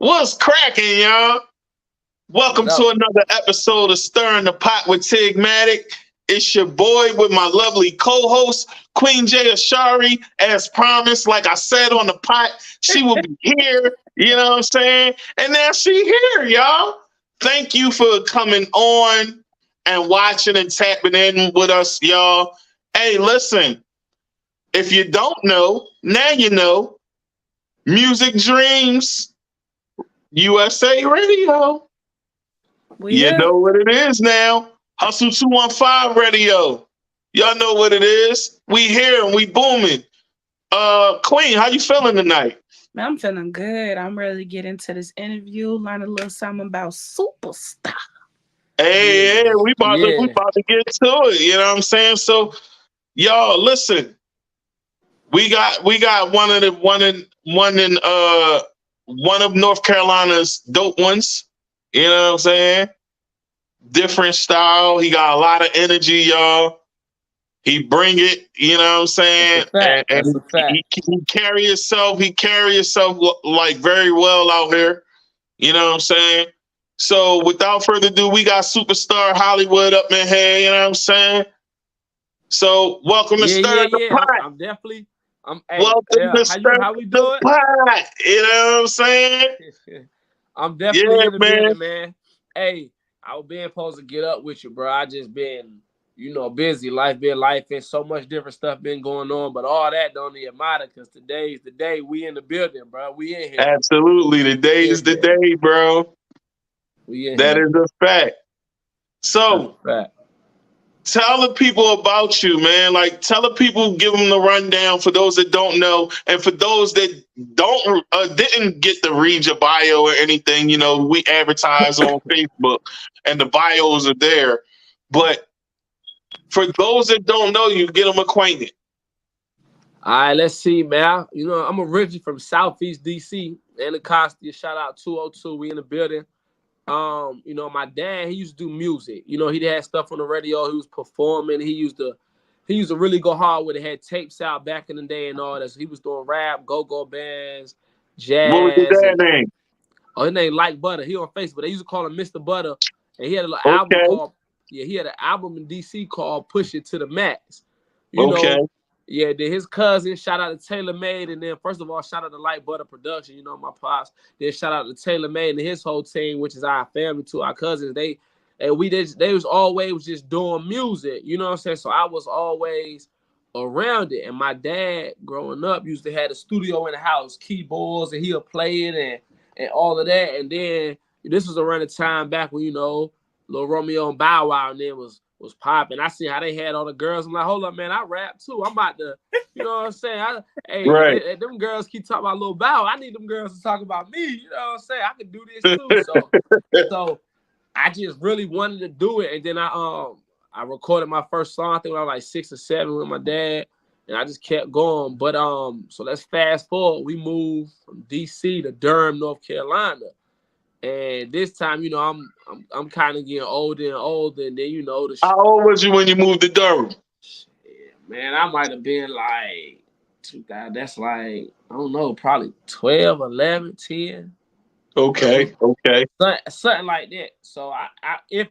What's cracking, y'all? Welcome to another episode of Stirring the Pot with Tigmatic. It's your boy with my lovely co-host, Queen J Ashari. As promised, like I said on the pot, she will be here. You know what I'm saying? And now she here, y'all. Thank you for coming on and watching and tapping in with us, y'all. Hey, listen, if you don't know, now you know. Music Dreams, USA Radio. You know what it is now. Hustle 215 Radio. Y'all know what it is. We here and we booming. Queen, how you feeling tonight? Man, I'm feeling good. I'm ready to get into this interview, learn a little something about Supa Starr. Hey, we about to get to it. You know what I'm saying? So, y'all, listen. We got one of North Carolina's dope ones. You know what I'm saying? Different style. He got a lot of energy, y'all. He bring it, you know what I'm saying? And he carry himself. He carry himself like very well out here. You know what I'm saying? So without further ado, we got Supa Starr Hollywood up in here. You know what I'm saying? So welcome to Stir the Pot. Welcome to Stir the Pot. You know what I'm saying? I'm definitely in the building, man. Hey, I was being supposed to get up with you, bro. I just been, busy. Life been life, and so much different stuff been going on. But all that don't even matter because today's the day. We in the building, bro. We in here. Absolutely, the day is the day, bro. We in that here. is a fact. So, tell the people about you, man. Like, tell the people, give them the rundown for those that don't know, and for those that didn't get to read your bio or anything. We advertise on Facebook, and the bios are there. But for those that don't know you, get them acquainted. All right, let's see, man. I'm originally from Southeast DC, Anacostia. Shout out 202. We in the building. My dad, he used to do music. He had stuff on the radio. He was performing. He used to really go hard with it. Had tapes out back in the day and all that. So he was doing rap, go-go bands, jazz. What was his dad's name? Oh, his name Like Butter. He on Facebook. They used to call him Mr. Butter. And he had a little album called, he had an album in DC called Push It to the Max. Yeah, then his cousin, shout out to Taylor Made, and then first of all, shout out to Light Butter Production, my pops. Then shout out to Taylor Made and his whole team, which is our family too, our cousins. They was always just doing music, you know what I'm saying? So I was always around it. And my dad, growing up, used to have a studio in the house, keyboards, and he'll play it and all of that. And then this was around the time back when, Lil Romeo and Bow Wow and then was popping. I see how they had all the girls. I'm like, hold up, man, I rap too. I'm about to, you know what I'm saying? Them girls keep talking about Lil Bow. I need them girls to talk about me. You know what I'm saying? I can do this too. So I just really wanted to do it. And then I recorded my first song, I think when I was like 6 or 7 with my dad. And I just kept going. But so let's fast forward. We moved from DC to Durham, North Carolina. And this time, I'm kind of getting older and older, and then how old was you when you moved to Durham? Shit, man, I might have been like 2000. That's like, I don't know, probably 12, 11, 10. Okay. Something like that. So I if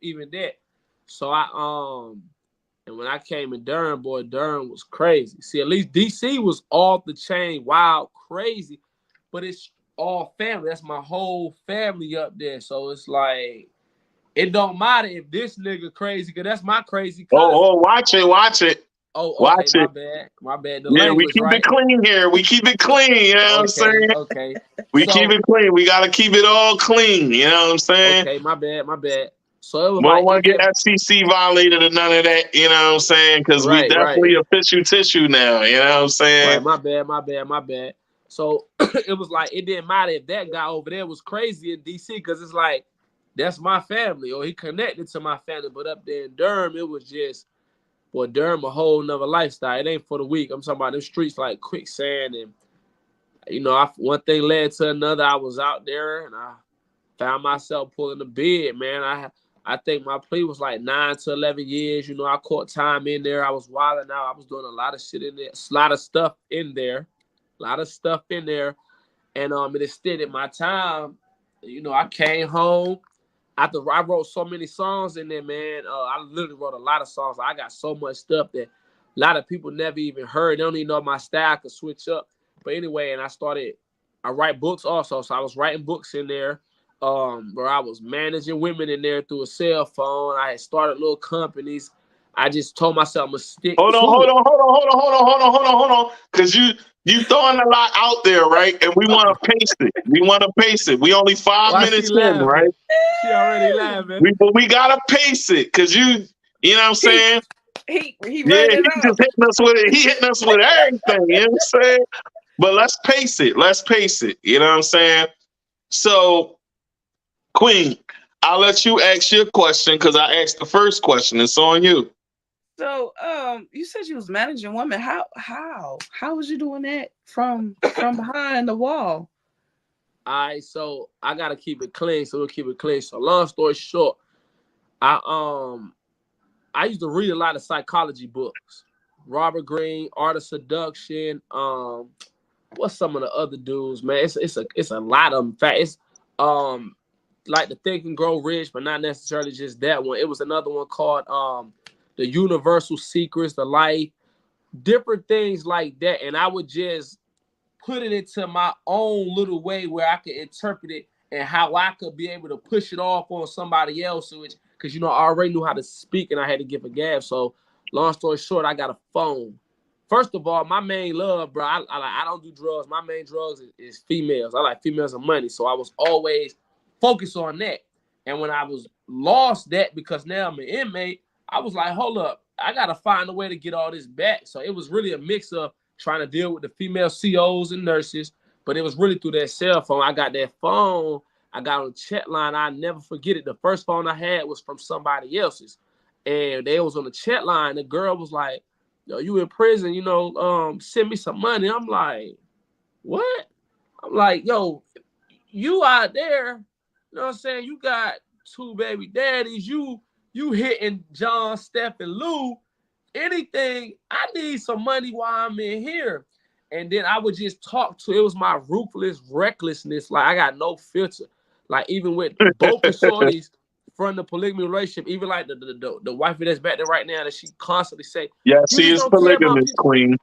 even that. So and when I came in Durham, boy, Durham was crazy. See, at least DC was off the chain, wild, crazy, but it's all family. That's my whole family up there. So it's like, it don't matter if this nigga crazy, because that's my crazy cousin. Watch it. Oh, okay, watch it. My bad. The language, we keep it clean here. We keep it clean, you know what I'm saying? Okay. We keep it clean. We got to keep it all clean, you know what I'm saying? Okay, my bad. So it was we don't want to get FCC violated or none of that, you know what I'm saying? Because we definitely official tissue now, you know what I'm saying? Right, my bad. So it was like, it didn't matter if that guy over there was crazy in DC, because it's like, that's my family, or he connected to my family. But up there in Durham, it was just, Durham a whole nother lifestyle. It ain't for the weak. I'm talking about them streets like quicksand. And, one thing led to another. I was out there and I found myself pulling the bid, man. I think my plea was like 9 to 11 years. I caught time in there. I was wilding out. I was doing a lot of shit in there, a lot of stuff in there. and it extended my time. You know, I came home after I wrote so many songs in there, man. I literally wrote a lot of songs. I got so much stuff that a lot of people never even heard. They don't even know my style could switch up. But anyway, and I write books also. So I was writing books in there. Where I was managing women in there through a cell phone. I had started little companies. I just told myself I'm gonna stick to it. Hold on. Because you throwing a lot out there, right? And we want to pace it. We only 5 minutes in, right? She already laughing. We gotta pace it, because you know what I'm saying? He just hitting us with it. He hitting us with everything, you know what I'm saying? But let's pace it. You know what I'm saying? So, Queen, I'll let you ask your question because I asked the first question. It's on you. So, you said you was managing women. How was you doing that from behind the wall? All right, so I gotta keep it clean. So we'll keep it clean. So long story short, I used to read a lot of psychology books. Robert Greene, Art of Seduction. What's some of the other dudes, man? It's a lot of them. In fact, it's like the Think and Grow Rich, but not necessarily just that one. It was another one called The Universal Secrets, The Life, different things like that. And I would just put it into my own little way where I could interpret it and how I could be able to push it off on somebody else. Because, you know, I already knew how to speak and I had to give a gab. So long story short, I got a phone. First of all, my main love, bro, I don't do drugs. My main drugs is females. I like females and money. So I was always focused on that. And when I was lost that, because now I'm an inmate, I was like, hold up, I got to find a way to get all this back. So it was really a mix of trying to deal with the female COs and nurses, but it was really through that cell phone. I got that phone. I got on the chat line. I never forget it. The first phone I had was from somebody else's. And they was on the chat line. The girl was like, yo, you in prison, you know, send me some money. I'm like, what? I'm like, yo, you out there, you know what I'm saying? You got 2 baby daddies. You hitting John, Steph, and Lou. Anything, I need some money while I'm in here. And then I would just talk to, it was my ruthless recklessness. Like, I got no filter. Like, even with both the shorties from the polygamy relationship, even like the wifey that's back there right now, that she constantly say, yeah, she is polygamous, Queen.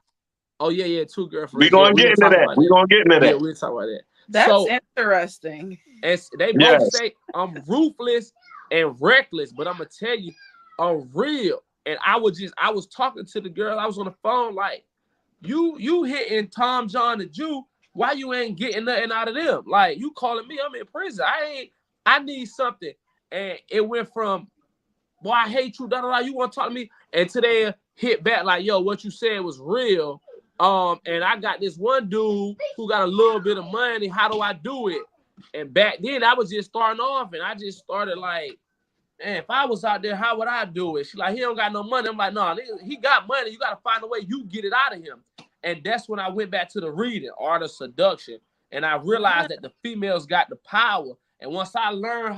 Oh, yeah, 2 girlfriends. We're going to get into that. We're going to get into that. Yeah, we'll talk about that. That's interesting. And they both say I'm ruthless and reckless, but I'm going to tell you, I'm real. And I was talking to the girl. I was on the phone like, you hitting Tom, John, the Jew. Why you ain't getting nothing out of them? Like, you calling me, I'm in prison. I need something. And it went from, boy, I hate you, you want to talk to me? And today hit back like, yo, what you said was real. And I got this one dude who got a little bit of money. How do I do it? And back then I was just starting off, and I just started like, man, if I was out there, how would I do it? She like, he don't got no money. I'm like, no, he got money. You got to find a way you get it out of him. And that's when I went back to the reading, Art of Seduction. And I realized that the females got the power. And once I learned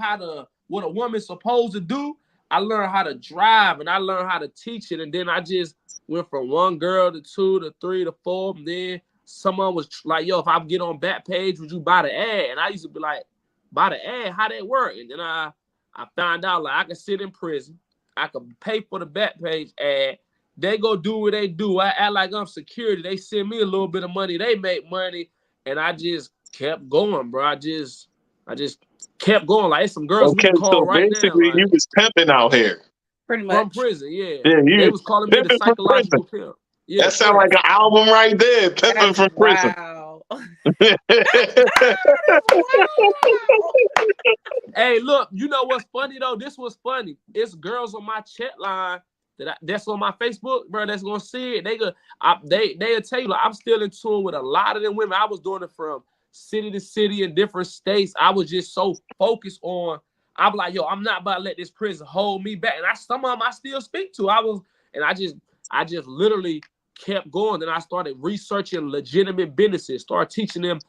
what a woman's supposed to do, I learned how to drive and I learned how to teach it. And then I just went from 1 girl to 2 to 3 to 4. And then someone was like, yo, if I get on Backpage, would you buy the ad? And I used to be like, buy the ad? How that work? And then I found out like I could sit in prison. I could pay for the Backpage ad. They go do what they do. I act like I'm security. They send me a little bit of money. They make money. And I just kept going, bro. I just kept going. Like, some girls we call right now. Basically, you was pimping out here. Pretty much. From prison, yeah. They was calling me the psychological pimp. Yeah, that sounds like an album right there. Pimping from prison. Wow. Hey, look, you know what's funny though? This was funny. It's girls on my chat line that's on my Facebook, bro, that's gonna see it. They'll tell you, like, I'm still in tune with a lot of them women. I was doing it from city to city in different states. I was just so focused on, I'm like, yo, I'm not about to let this prison hold me back. And some of them I still speak to. I just literally kept going. Then I started researching legitimate businesses, started teaching them,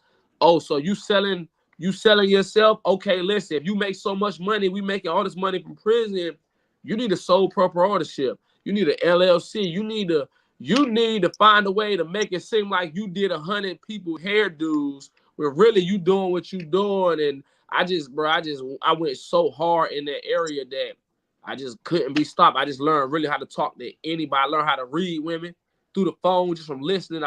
oh, so you selling yourself? Okay, listen, if you make so much money, we making all this money from prison, you need a sole proprietorship. You need an LLC. You need to find a way to make it seem like you did 100 people hairdos when really you doing what you doing. And I went so hard in that area that I just couldn't be stopped. I just learned really how to talk to anybody. I learned how to read women through the phone just from listening.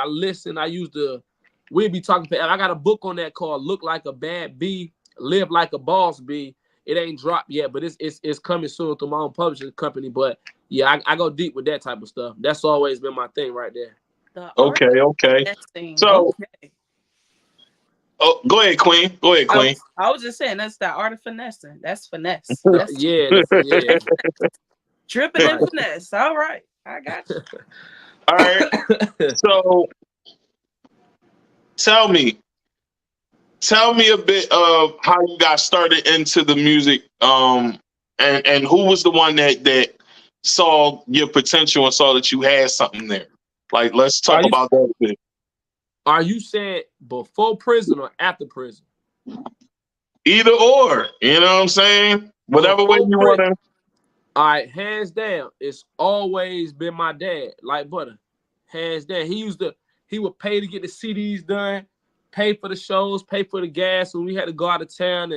We'd be talking. I got a book on that called "Look Like a Bad Bee, Live Like a Boss Bee." It ain't dropped yet, but it's coming soon through my own publishing company. But yeah, I go deep with that type of stuff. That's always been my thing right there. Okay. So, go ahead, Queen. I was just saying that's the art of finessing. That's finesse. That's yeah. Dripping in finesse. All right, I got you. All right. So, tell me a bit of how you got started into the music, and who was the one that saw your potential and saw that you had something there. Like, let's talk about that a bit. Are you saying before prison or after prison? Either or, you know what I'm saying? Whatever way you want to. All right, hands down, it's always been my dad, like butter. Hands down. He would pay to get the CDs done, pay for the shows, pay for the gas when we had to go out of town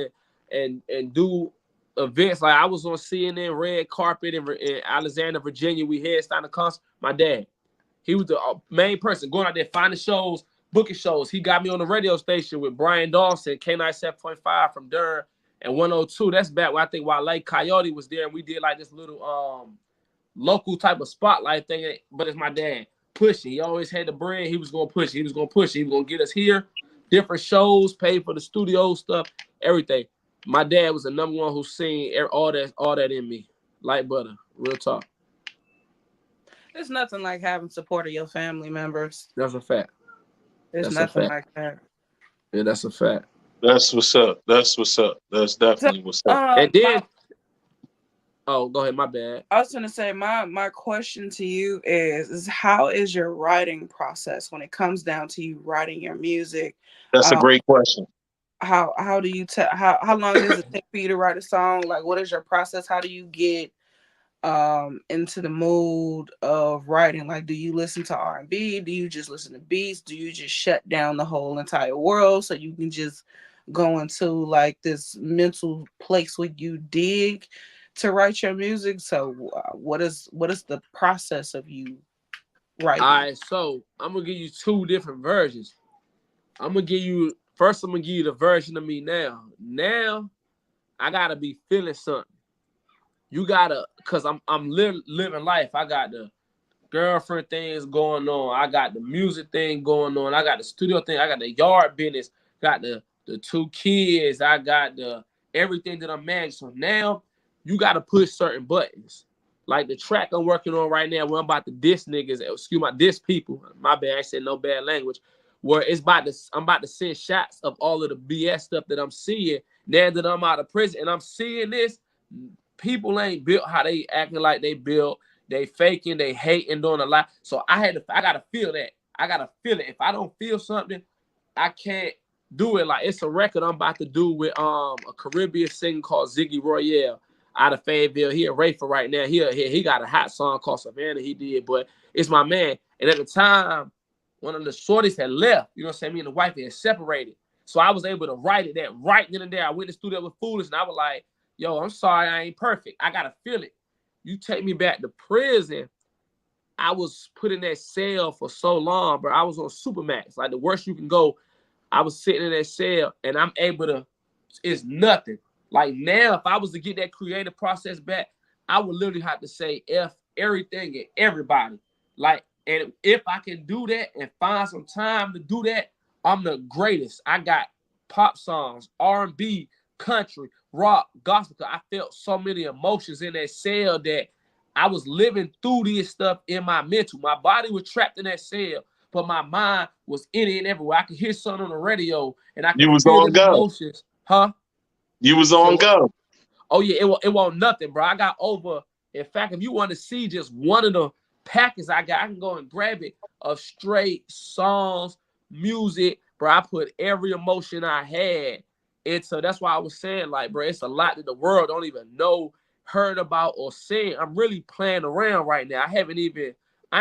and do events. Like I was on CNN red carpet in Alexandria, Virginia. We headlined the concert. My dad, he was the main person going out there finding shows, booking shows. He got me on the radio station with Brian Dawson, K97.5 from Durham and 102. That's back when I think Wale Coyote was there, and we did like this little local type of spotlight thing. But it's my dad pushing. He always had the brand. He was gonna push it. He was gonna push it. He was gonna get us here, different shows, pay for the studio stuff, everything. My dad was the number one who seen all that in me, like butter. Real talk. There's nothing like having support of your family members. That's a fact. There's nothing like that. Yeah, that's a fact. That's what's up. That's definitely what's up. And then, go ahead. My bad. I was gonna say my question to you is how is your writing process when it comes down to you writing your music? That's a great question. How do you how long does it take for you to write a song? Like, what is your process? How do you get into the mood of writing? Like, do you listen to R&B? Do you just listen to beats? Do you just shut down the whole entire world so you can just go into like this mental place where you dig to write your music? So what is the process of you writing? All right, so I'm gonna give you two different versions. I'm gonna give you the version of me now. Now I gotta be feeling something. You gotta, cause I'm living life. I got the girlfriend things going on. I got the music thing going on. I got the studio thing. I got the yard business. Got the 2 kids. I got the everything that I'm managing. So now you gotta push certain buttons. Like the track I'm working on right now, where I'm about to diss niggas, diss people. My bad, I said no bad language. Where I'm about to send shots of all of the BS stuff that I'm seeing now that I'm out of prison, and I'm seeing this. People ain't built how they acting like they built. They faking, they hating, doing a lot. So I gotta feel that. I gotta feel it. If I don't feel something, I can't do it. Like it's a record I'm about to do with a Caribbean singer called Ziggy Royale out of Fayetteville. He a rafer right now. He got a hot song called Savannah he did, but it's my man. And at the time, one of the shorties had left. You know what I'm saying? Me and the wife had separated. So I was able to write it that right then and there. I went to the studio with Foolish and I was like, yo, I'm sorry I ain't perfect. I gotta feel it. You take me back to prison. I was put in that cell for so long, bro. I was on Supermax, like the worst you can go. I was sitting in that cell and I'm able to, it's nothing. Like now, if I was to get that creative process back, I would literally have to say F everything and everybody. Like, and if I can do that and find some time to do that, I'm the greatest. I got pop songs, R&B, country, rock, gospel. I felt so many emotions in that cell that I was living through this stuff in my mental. My body was trapped in that cell, but my mind was in it and everywhere. I could hear something on the radio and I could feel the emotions. Huh? You was on go. Oh yeah, it wasn't nothing, bro. I got over. In fact, if you want to see just one of the packets I got, I can go and grab it of straight songs, music, bro. I put every emotion I had into. That's why I was saying, like, bro, it's a lot that the world don't even know, heard about, or seen. I'm really playing around right now. I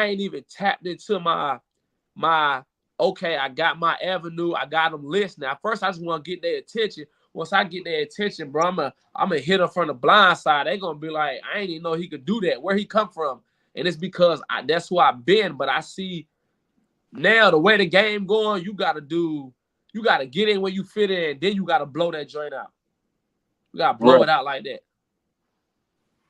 ain't even tapped into my okay, I got my avenue, I got them listening. At first, I just want to get their attention. Once I get their attention, bro, I'm a hit them from the blind side. They gonna be like, I ain't even know he could do that. Where he come from? And it's because that's who I've been. But I see now the way the game going, you gotta get in when you fit in, then you gotta blow that joint out. You gotta blow it out like that.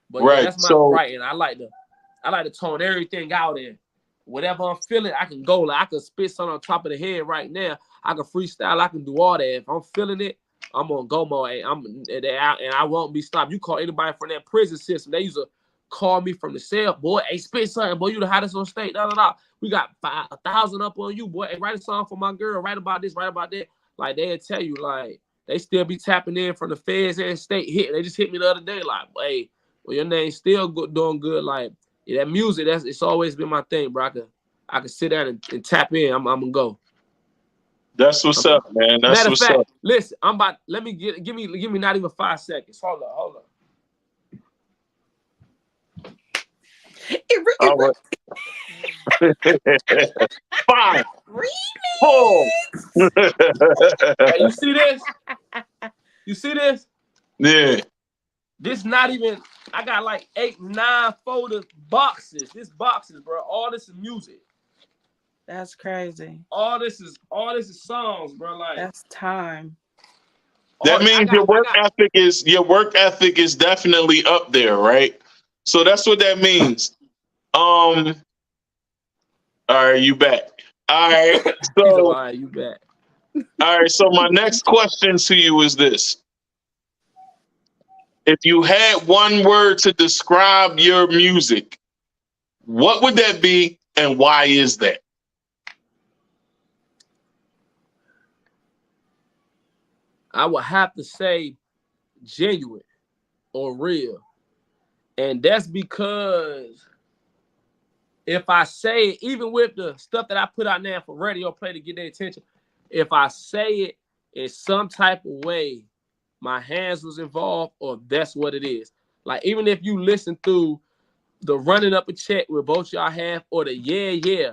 But yeah, that's my writing. I like to tone everything out in. Whatever I'm feeling, I can go. Like I can spit something on top of the head right now. I can freestyle. I can do all that. If I'm feeling it, I'm on go mode. And I won't be stopped. You call anybody from that prison system, they used to call me from the cell, boy. Hey, spit something, boy. You the hottest on state. We got 1,000 up on you, boy. Hey, write a song for my girl. Write about this. Write about that. Like they'll tell you, like they still be tapping in from the feds and state hit. They just hit me the other day, like, hey, well, your name's still doing good. Like yeah, that music, it's always been my thing, bro. I can sit down and tap in. I'm gonna go. That's what's up, man. That's Matter of what's fact, up. listen, let me give me not even 5 seconds. Hold up. All right. 5, 4. Hey, you see this? You see this? Yeah. This not even. I got like 8, 9 folder boxes. This boxes, bro. All this is music. That's crazy. All this is songs, bro. Like that's time. That means your work ethic is definitely up there, right? So that's what that means. All right, you back. All right. So all right, you back. All right, so my next question to you is this. If you had one word to describe your music, what would that be and why is that? I would have to say genuine or real. And that's because if I say it, even with the stuff that I put out now for radio play to get their attention, if I say it in some type of way, my hands was involved or that's what it is. Like even if you listen through the running up a check with both y'all have or the yeah,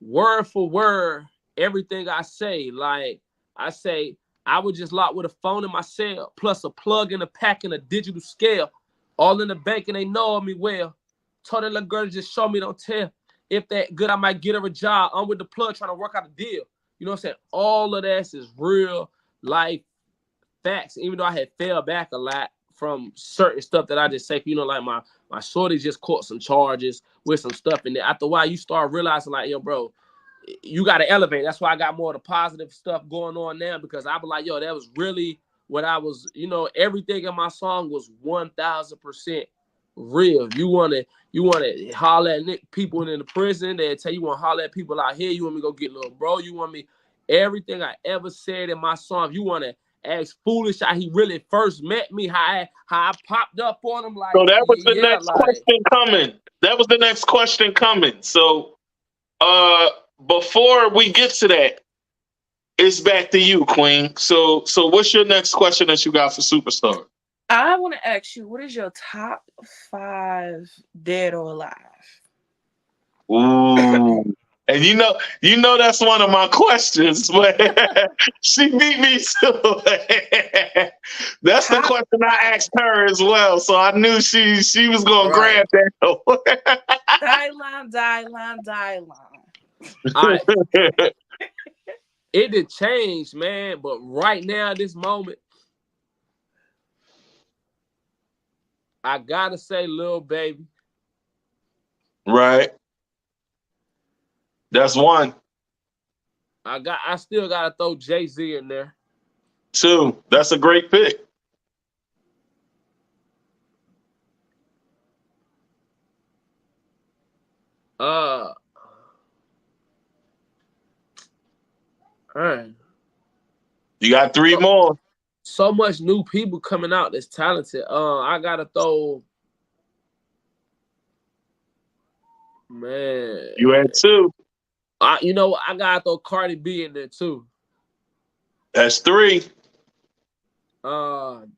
word for word, everything I say, like I say, I would just lock with a phone in my cell, plus a plug in a pack and a digital scale, all in the bank and they know me well. Told that little girl to just show me, don't tell. If that good, I might get her a job. I'm with the plug trying to work out a deal. You know what I'm saying? All of that is real life facts. Even though I had fell back a lot from certain stuff that I just say, you know, like my shorty just caught some charges with some stuff in there. After a while, you start realizing like, yo, bro, you got to elevate. That's why I got more of the positive stuff going on now because I was like, yo, that was really what I was, you know, everything in my song was 1,000% real. You want to holler at people in the prison. They tell you want to holler at people out here. You want me to go get little bro. You want me, everything I ever said in my song, you want to ask Foolish how he really first met me, how I popped up on him. Like, So that was the next like, question coming. That was the next question coming. So before we get to that, it's back to you, Queen. So what's your next question that you got for Supa Starr? I want to ask you, what is your top 5 dead or alive? Ooh. And you know that's one of my questions, but she beat me too. That's the question I asked her as well. So I knew she was gonna grab that. Die line. All right. It did change, man. But right now, this moment, I gotta say, Lil Baby. Right. That's one. I still gotta throw Jay-Z in there. 2. That's a great pick. All right. You got 3 more. So much new people coming out that's talented. I gotta throw. Man. You had 2. You know what? I gotta throw Cardi B in there too. That's 3. Dang.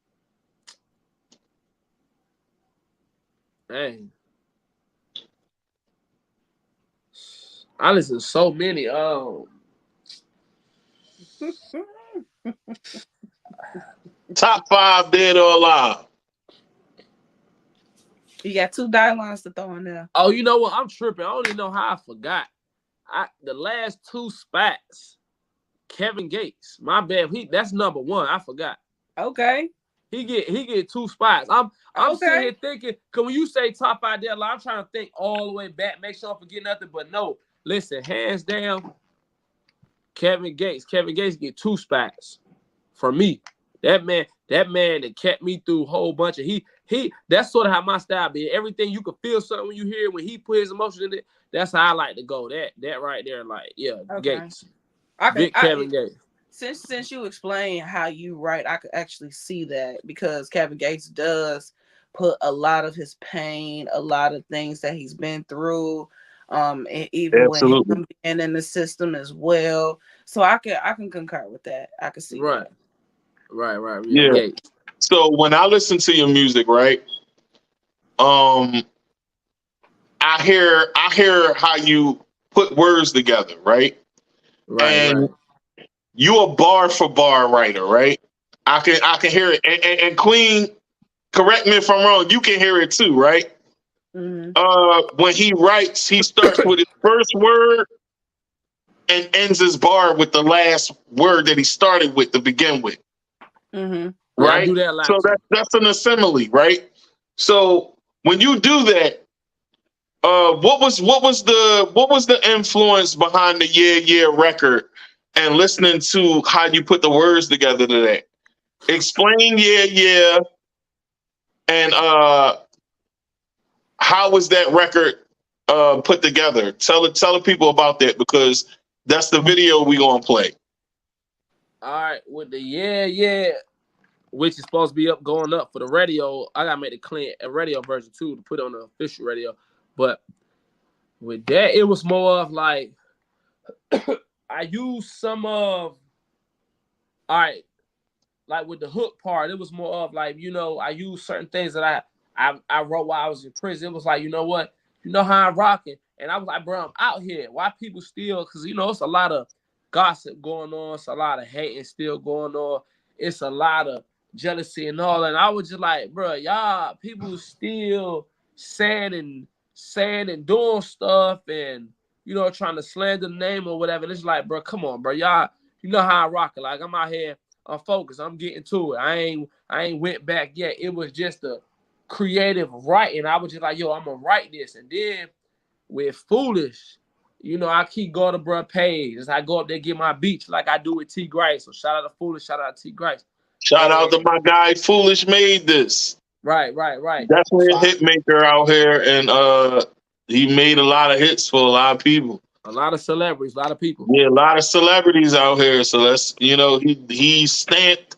I listen to so many. Top 5 dead or alive. You got 2 guidelines to throw in there. Oh, you know what? I'm tripping. I don't even know how I forgot. The last 2 spots, Kevin Gates. My bad. That's number 1. I forgot. Okay. He get 2 spots. I'm okay. sitting here thinking, cause when you say top 5 dead, I'm trying to think all the way back, make sure I don't forget nothing. But no, listen, hands down, Kevin Gates. Kevin Gates get 2 spots for me. That man that kept me through a whole bunch of he. That's sort of how my style be. Everything you can feel something when you hear it, when he put his emotions in it. That's how I like to go. That right there, like Gates. Kevin Gates. Since you explain how you write, I could actually see that because Kevin Gates does put a lot of his pain, a lot of things that he's been through, and even Absolutely. with him being in the system as well. So I can concur with that. I can see right. that. Right. Yeah. Gates. So when I listen to your music, right? I hear how you put words together, right? And you a bar for bar writer, right? I can hear it. And Queen, correct me if I'm wrong, you can hear it too, right? Mm-hmm. When he writes, he starts with his first word and ends his bar with the last word that he started with to begin with. Mm-hmm. Right? Yeah, I do that a lot so that's an assembly, right? So when you do that, what was the influence behind the Yeah Yeah record and listening to how you put the words together to that? Explain Yeah Yeah and how was that record put together? Tell the people about that because that's the video we gonna play. All right, with the Yeah Yeah, which is supposed to be going up for the radio. I gotta make a radio version too to put on the official radio. But with that, it was more of like I used some of like with the hook part, it was more of like, I used certain things that I wrote while I was in prison. It was like, you know what? You know how I'm rocking. And I was like, bro, I'm out here. Why people still, because, it's a lot of gossip going on. It's a lot of hating still going on. It's a lot of jealousy and all. And I was just like, bro, y'all, people still saying and doing stuff and, trying to slander the name or whatever. And it's like, bro, come on, bro. Y'all, you know how I rock it. Like, I'm out here. I'm focused. I'm getting to it. I ain't went back yet. It was just a creative writing. I was just like, yo, I'm gonna write this. And then with Foolish, I keep going to bruh page. As I go up there, get my beats like I do with T Grice. So shout out to Foolish, shout out to T Grice. Shout out to my guy Foolishmadedis. Right. Definitely a hit maker out here, and he made a lot of hits for a lot of people. A lot of celebrities, a lot of people. Yeah, a lot of celebrities out here. So that's he's stamped,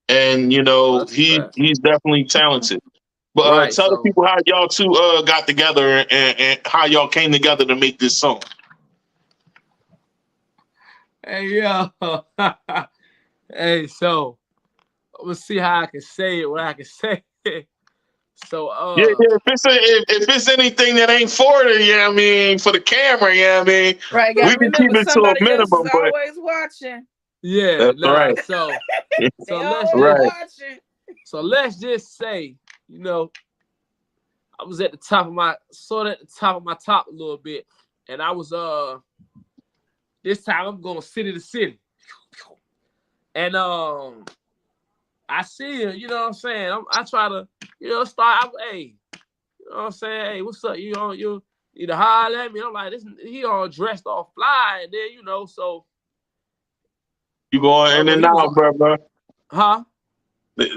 and he's definitely talented. But tell the people how y'all two got together and how y'all came together to make this song. Hey yo, hey, so let's see how I can say it. What I can say. So yeah, if it's anything that ain't for the, for the camera, right, we can keep it to a minimum. But always watching. Yeah, right. So let's just say, I was at the top of my top a little bit, and I was this time I'm going city to city, and I see him, you know what I'm saying? I try to, start out, hey, you know what I'm saying? Hey, what's up? You to holler at me. I'm like, he all dressed all fly, and then, so. You going in and out, bro. Huh?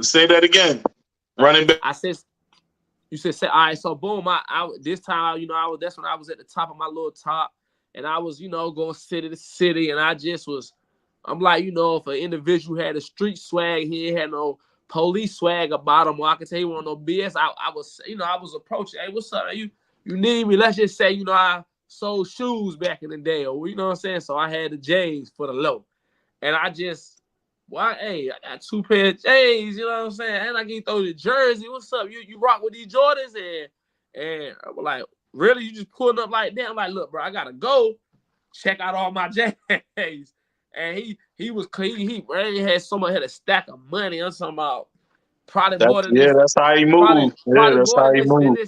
Say that again. Running back. I said, you said, all right, so boom, I this time, that's when I was at the top of my little top, and I was, going city to city, and I just was, I'm like, if an individual had a street swag, he ain't had no police swag about him, or I could tell you want no BS. I was, I was approaching, hey, what's up? You need me? Let's just say, I sold shoes back in the day, or you know what I'm saying? So I had the J's for the low. And I just, hey, I got 2 pair of J's, you know what I'm saying? And I can throw the jersey. What's up? You rock with these Jordans? And I was like, really? You just pulling up like that? I'm like, look, bro, I gotta go check out all my J's. And he really had had a stack of money. I'm talking about probably more than this. That's how he moved. Probably That's more how than he this. moved. And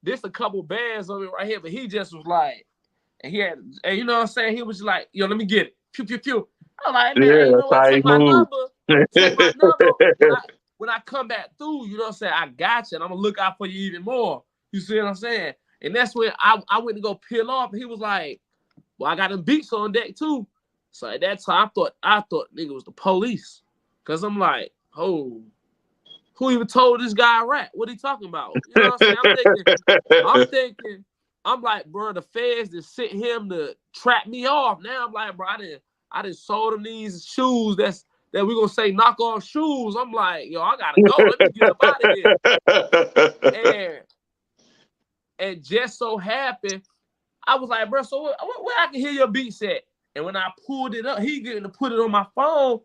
this a couple bands on it right here, but he just was like, and he had, and you know what I'm saying? He was like, yo, let me get it. Pew pew pew. I'm like, man, you know what? Take my number. Take my number. When I come back through, you know what I'm saying? I got you, and I'm gonna look out for you even more. You see what I'm saying? And that's when I went to go peel off, and he was like, well, I got them beats on deck too. So at that time, I thought nigga was the police. Cause I'm like, oh, who even told this guy rap? What he talking about? You know what I'm saying? I'm like, bro, the feds just sent him to trap me off. Now I'm like, bro, I didn't sold him these shoes that we gonna say knock off shoes. I'm like, yo, I gotta go. Let me get up out of here. And just so happened, I was like, bro, so where I can hear your beats at? And when I pulled it up, he getting to put it on my phone,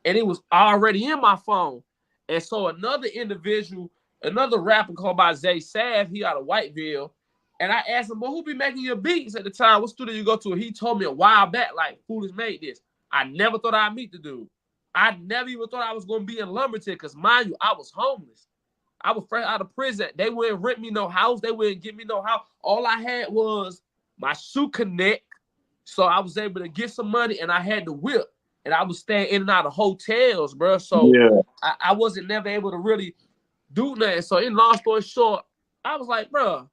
and it was already in my phone. And so another individual, another rapper called by Zay Sav, he out of Whiteville. And I asked him, well, who be making your beats at the time? What studio you go to? And he told me a while back, like, Foolishmadedis. I never thought I'd meet the dude. I never even thought I was going to be in Lumberton because, mind you, I was homeless. I was fresh out of prison. They wouldn't rent me no house. They wouldn't give me no house. All I had was my shoe connect. So I was able to get some money, and I had the whip. And I was staying in and out of hotels, bro. So I wasn't never able to really do nothing. So in long story short, I was like, bro,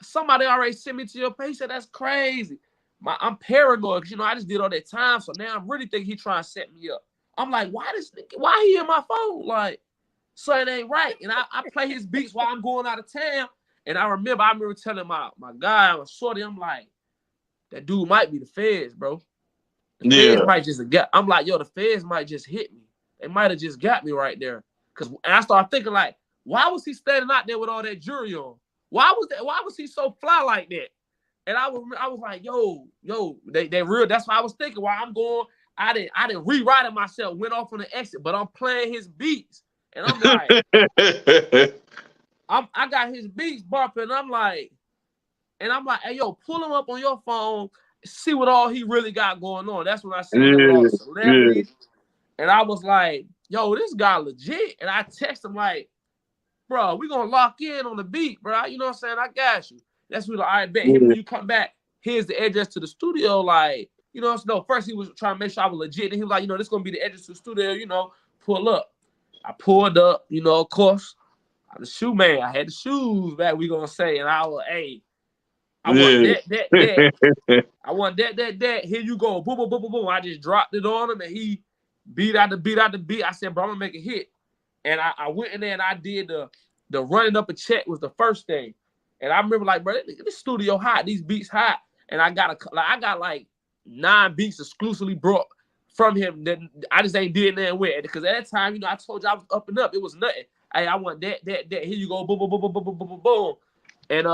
somebody already sent me to your page. He said, that's crazy. I'm paranoid because, you know, I just did all that time. So now I'm really thinking he trying to set me up. I'm like, why he in my phone? Like, so it ain't right. And I play his beats while I'm going out of town. And I remember telling my guy, I was shorty, I'm like, that dude might be the feds, bro. The feds might just get. I'm like, yo, the feds might just hit me. They might have just got me right there. And I started thinking, like, why was he standing out there with all that jewelry on? Why was he so fly like that? And I was like, yo, they real. That's why I was thinking. While I'm going, I didn't rewrite it myself. Went off on the exit, but I'm playing his beats, and I'm like, I got his beats bumping. And I'm like, hey, yo, pull him up on your phone. See what all he really got going on. That's when I see him with all the celebrities. And I was like, yo, this guy legit. And I text him like, bro, we gonna lock in on the beat, bro. You know what I'm saying? I got you. That's when I bet him when you come back, here's the address to the studio. Like, you know, no, first he was trying to make sure I was legit. And he was like, you know, this gonna be the address to the studio, you know, pull up. I pulled up, you know, of course. I'm the shoe man. I had the shoes back, we gonna say, and I was, hey, I want that. I want that. Here you go. Boom, boom, boom, boom, boom. I just dropped it on him, and he beat out the beat. I said, bro, I'm gonna make a hit. And I went in there and I did the running up a check was the first thing. And I remember like, bro, this studio hot, these beats hot. And I got like 9 beats exclusively brought from him that I just ain't did nothing with it. Because at that time, you know, I told you I was up and up. It was nothing. Hey, I want that. Here you go. Boom, boom, boom, boom, boom, boom, boom, boom. And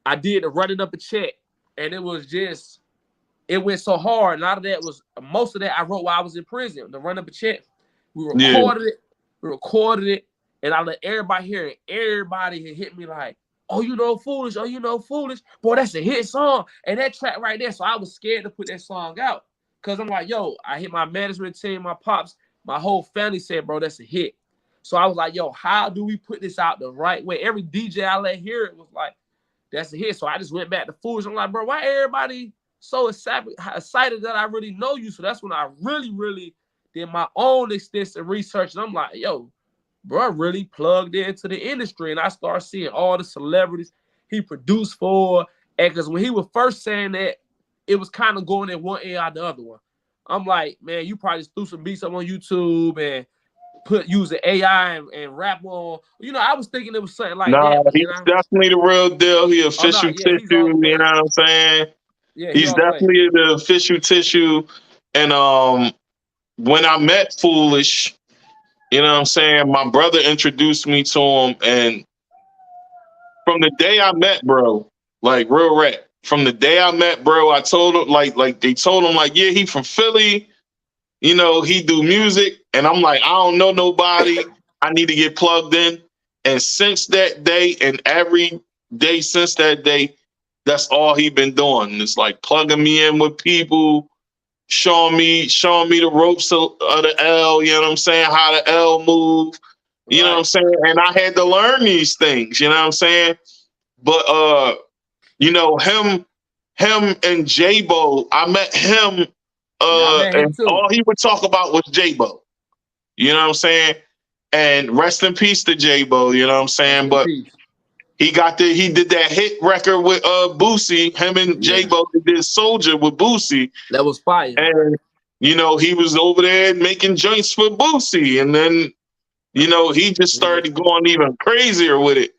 I did the running up a check, and it went so hard. And out of that was most of that I wrote while I was in prison. The run up a check, we recorded it, and I let everybody hear it. Everybody had hit me like, "Oh, you know, Foolish. Oh, you know, Foolish. Boy, that's a hit song." And that track right there, so I was scared to put that song out because I'm like, "Yo," I hit my management team, my pops, my whole family said, "Bro, that's a hit." So I was like, "Yo, how do we put this out the right way?" Every DJ I let hear it was like, that's a hit. So I just went back to Foolish. I'm like, bro, why everybody so excited that I really know you? So that's when I really, really did my own extensive research. And I'm like, yo, bro, I really plugged into the industry. And I started seeing all the celebrities he produced for. And because when he was first saying that, it was kind of going in one ear out the other one. I'm like, man, you probably just threw some beats up on YouTube and using AI and rap on. You know, I was thinking it was something like that. He's definitely the real deal. He official tissue. You know what I'm saying? Yeah, he's definitely the official tissue. And when I met Foolish, you know what I'm saying, my brother introduced me to him, and from the day I met, bro, like real rap. From the day I met, bro, I told him like they told him like, yeah, he from Philly. You know, he do music, and I'm like, I don't know nobody. I need to get plugged in. And since that day, and every day since that day, that's all he been doing. It's like plugging me in with people, showing me the ropes of the L, you know what I'm saying? How the L move, you know what I'm saying? And I had to learn these things, you know what I'm saying? But you know, him and J-Bo, I met him, and all he would talk about was J-Bo. You know what I'm saying? And rest in peace to J-Bo, you know what I'm saying? But he did that hit record with Boosie. Him and J-Bo did Soldier with Boosie. That was fire. And you know, he was over there making joints for Boosie. And then, you know, he just started going even crazier with it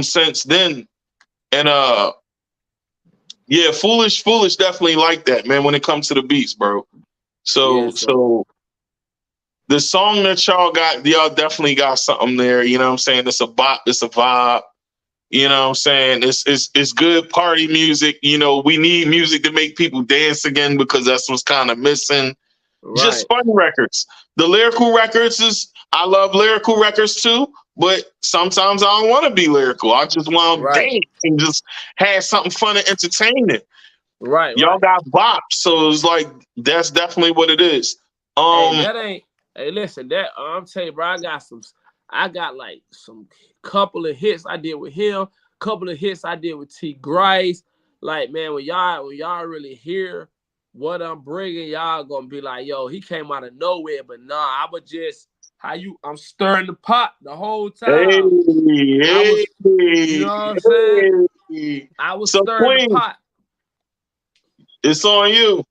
since then. And yeah, Foolish definitely like that, man, when it comes to the beats, bro. So the song that y'all definitely got something there, you know what I'm saying? It's a bop, it's a vibe. You know what I'm saying? It's good party music. You know, we need music to make people dance again because that's what's kind of missing. Right. Just fun records. The lyrical records I love lyrical records too, but sometimes I don't want to be lyrical. I just want to dance and just have something fun and entertaining. Right. Y'all got bops, so it's like that's definitely what it is. Listen, I'm telling you, bro, I got like some couple of hits I did with him, couple of hits I did with T. Grice. Like, man, when y'all really hear what I'm bringing, y'all gonna be like, yo, he came out of nowhere. But nah, I was just I'm stirring the pot the whole time. You know what I'm saying? I was stirring the pot. It's on you.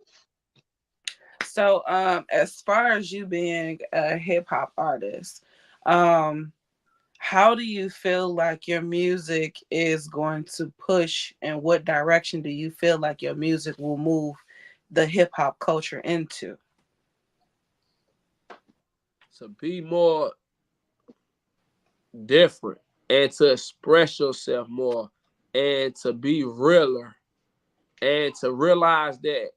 So, as far as you being a hip hop artist, how do you feel like your music is going to push, and what direction do you feel like your music will move the hip hop culture into? To be more different and to express yourself more and to be realer and to realize that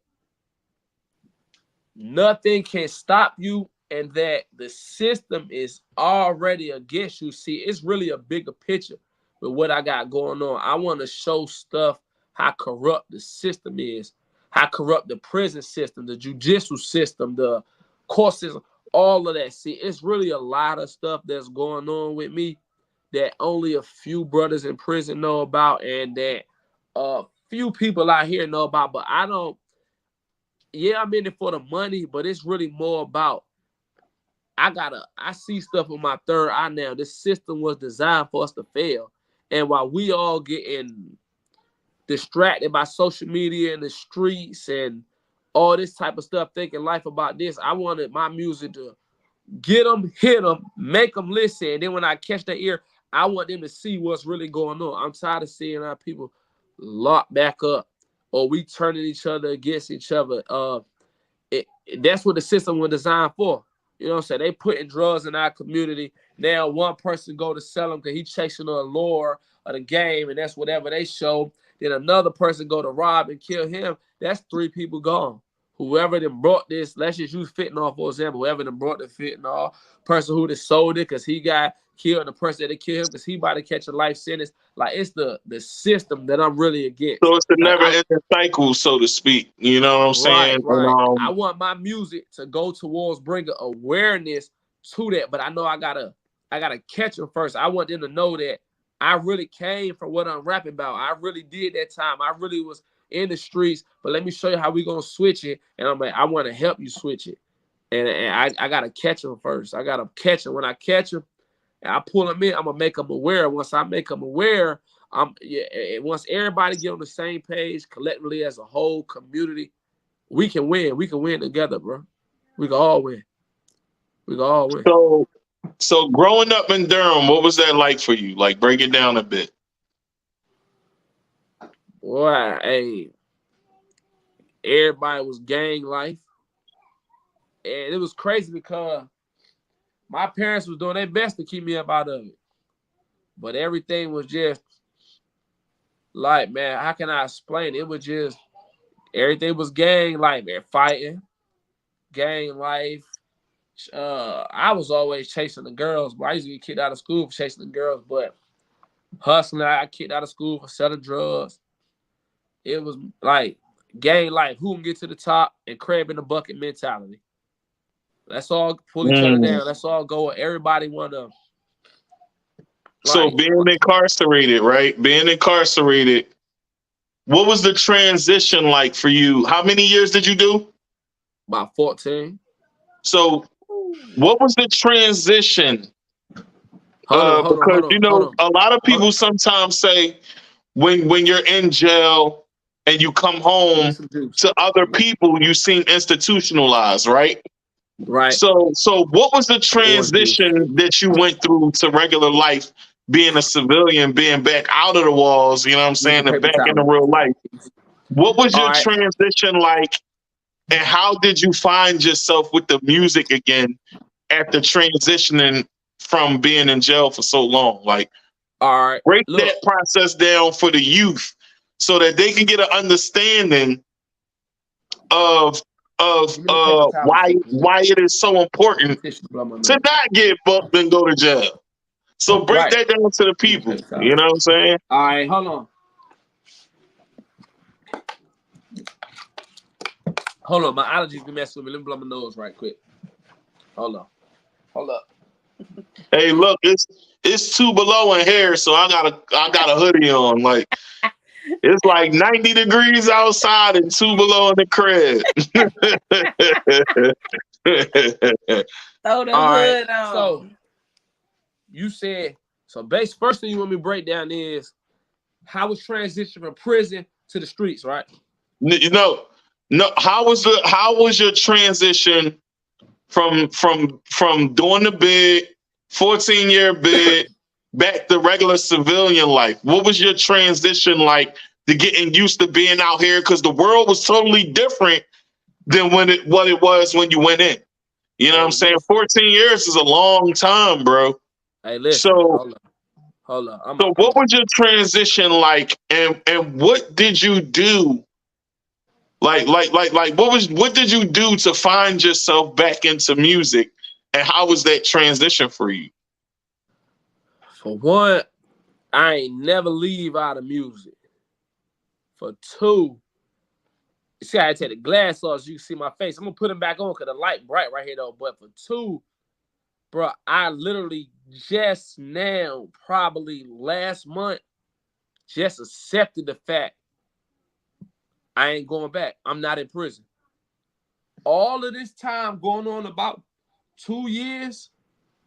nothing can stop you and that the system is already against you. See, it's really a bigger picture with what I got going on. I want to show stuff how corrupt the system is, how corrupt the prison system, the judicial system, the court system, all of that. See, it's really a lot of stuff that's going on with me that only a few brothers in prison know about and that a few people out here know about, but I don't. Yeah, I'm in it for the money, but it's really more about I see stuff with my third eye now. This system was designed for us to fail. And while we all getting distracted by social media and the streets and all this type of stuff, thinking life about this, I wanted my music to get them, hit them, make them listen. And then when I catch their ear, I want them to see what's really going on. I'm tired of seeing our people lock back up or we turning each other against each other. That's what the system was designed for. You know what I'm saying? They putting drugs in our community. Now one person go to sell them because he's chasing the allure of the game, and that's whatever they show. Then another person go to rob and kill him. That's 3 people gone. Whoever them brought this, let's just use fentanyl for example. Whoever them brought the fentanyl, person who just sold it because he got killed, the person that killed him because he about to catch a life sentence. Like, it's the system that I'm really against. So it's the never-ending cycle, so to speak. You know what I'm saying? Right. I want my music to go towards bringing awareness to that, but I know I gotta catch them first. I want them to know that I really came from what I'm rapping about. I really did that time. I really was in the streets, but let me show you how we gonna switch it. And I'm like, I want to help you switch it. And I gotta catch them first. I gotta catch them. When I catch them, and I pull them in, I'm gonna make them aware. Once I make them aware, once everybody get on the same page collectively as a whole community, we can win. We can win together, bro. We can all win. We can all win. So growing up in Durham, what was that like for you? Like, break it down a bit. Boy, hey, everybody was gang life. And it was crazy because my parents was doing their best to keep me up out of it. But everything was just like, man, how can I explain it? It was just, everything was gang life, man. Fighting, gang life. I was always chasing the girls, but I used to get kicked out of school for chasing the girls, but hustling, I kicked out of school for selling drugs. It was like gang life, who can get to the top, and crab in the bucket mentality. Let's all pull each other down. Let's all go. Everybody wanna. So being incarcerated, right? Being incarcerated. What was the transition like for you? How many years did you do? About 14. So what was the transition? Because you know, a lot of people sometimes say when you're in jail and you come home to other people, you seem institutionalized, right? Right. So what was the transition that you went through to regular life, being a civilian, being back out of the walls, you know what I'm saying, and back into real life? What was your transition like, and how did you find yourself with the music again after transitioning from being in jail for so long? Like, break that process down for the youth so that they can get an understanding of why it is so important to not get booked and go to jail. So break that down to the people. You know what I'm saying? All right, hold on. Hold on, my allergies be messing with me. Let me blow my nose right quick. Hold up. Hey, look, it's 2 below in here, so I got a hoodie on. Like, it's like 90 degrees outside and 2 below in the crib. Throw the hood on. So you said, first thing you want me to break down is how was transition from prison to the streets, right? No. How was your transition from doing the bid, 14-year bid, back to regular civilian life? What was your transition like to getting used to being out here? Because the world was totally different than what it was when you went in. You know what I'm saying? 14 years is a long time, bro. Hey, listen. So hold on. So what was your transition like, and what did you do? Like what did you do to find yourself back into music, and how was that transition for you? For one, I ain't never leave out of music. For two, see, I take the glass off so you can see my face. I'm gonna put them back on because the light bright right here though. But for two, bro, I literally just now, probably last month, just accepted the fact I ain't going back. I'm not in prison. All of this time going on about 2 years,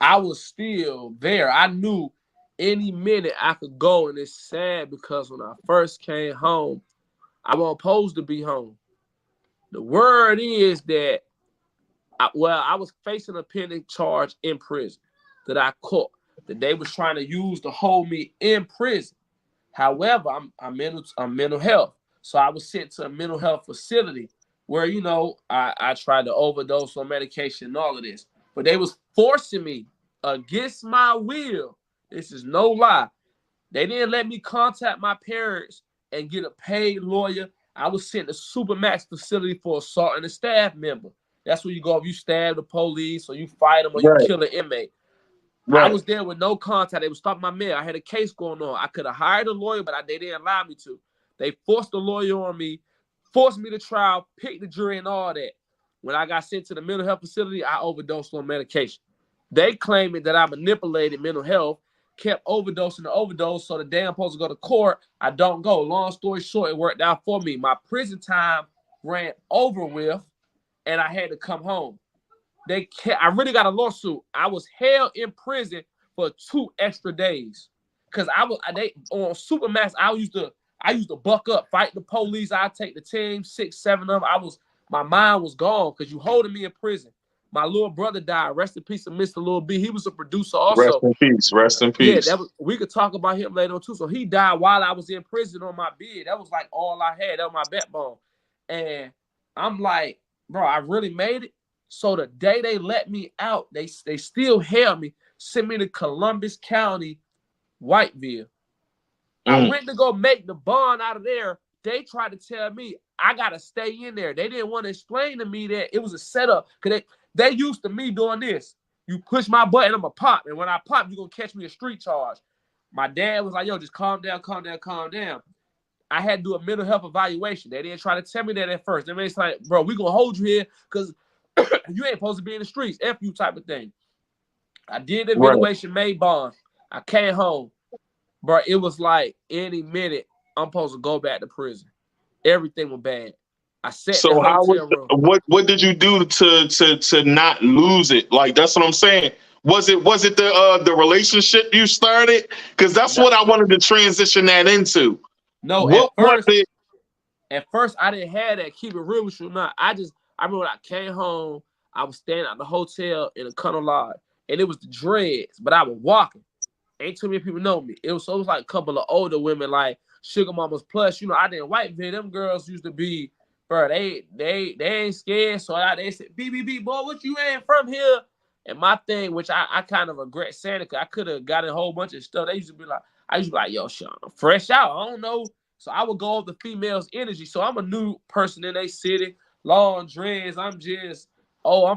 I was still there. I knew any minute I could go, and it's sad because when I first came home, I wasn't supposed to be home. The word is that I was facing a pending charge in prison that I caught, that they was trying to use to hold me in prison. However, I'm mental health. So I was sent to a mental health facility where, you know, I tried to overdose on medication and all of this. But they was forcing me against my will. This is no lie. They didn't let me contact my parents and get a paid lawyer. I was sent to Supa facility for assaulting a staff member. That's where you go if you stab the police or you fight them or you kill an inmate. Right. I was there with no contact. They would stop my mail. I had a case going on. I could have hired a lawyer, but they didn't allow me to. They forced a lawyer on me, forced me to trial, picked the jury and all that. When I got sent to the mental health facility, I overdosed on medication. They claimed that I manipulated mental health, kept overdosing the overdose, so the day I'm supposed to go to court, I don't go. Long story short, it worked out for me. My prison time ran over with, and I had to come home. I really got a lawsuit. I was held in prison for 2 extra days because on Supermax. I used to buck up, fight the police. I take the team, 6, 7 of them. My mind was gone because you holding me in prison. My little brother died. Rest in peace to Mr. Lil B. He was a producer also. Rest in peace. Rest in peace. Yeah, we could talk about him later on too. So he died while I was in prison on my bed. That was like all I had. That was my backbone. And I'm like, bro, I really made it. So the day they let me out, they still held me, sent me to Columbus County, Whiteville. I went to go make the bond out of there. They tried to tell me I got to stay in there. They didn't want to explain to me that it was a setup because they used to me doing this. You push my button, I'm going to pop. And when I pop, you're going to catch me a street charge. My dad was like, yo, just calm down, calm down, calm down. I had to do a mental health evaluation. They didn't try to tell me that at first. They made it like, bro, we gonna hold you here because you ain't supposed to be in the streets. F you type of thing. I did the evaluation, made bond. I came home. Bro, it was like any minute I'm supposed to go back to prison. Everything was bad. I sat in the hotel room. What did you do to not lose it? Like, that's what I'm saying. Was it the relationship you started? Because that's what I wanted to transition that into. No, at first I didn't have that. Keep it real with you, not. I remember when I came home, I was standing at the hotel in a Cunnel Lodge, and it was the dreads, but I was walking. Ain't too many people know me. It was like a couple of older women, like Sugar Mamas Plus. You know, I didn't white vid. Them girls used to be, bro, they ain't scared. So they said, BBB, boy, what you ain't from here? And my thing, which I kind of regret saying it, because I could have got a whole bunch of stuff. They used to be like, yo, Sean, fresh out. I don't know. So I would go off the females' energy. So I'm a new person in a city, long dreads. I'm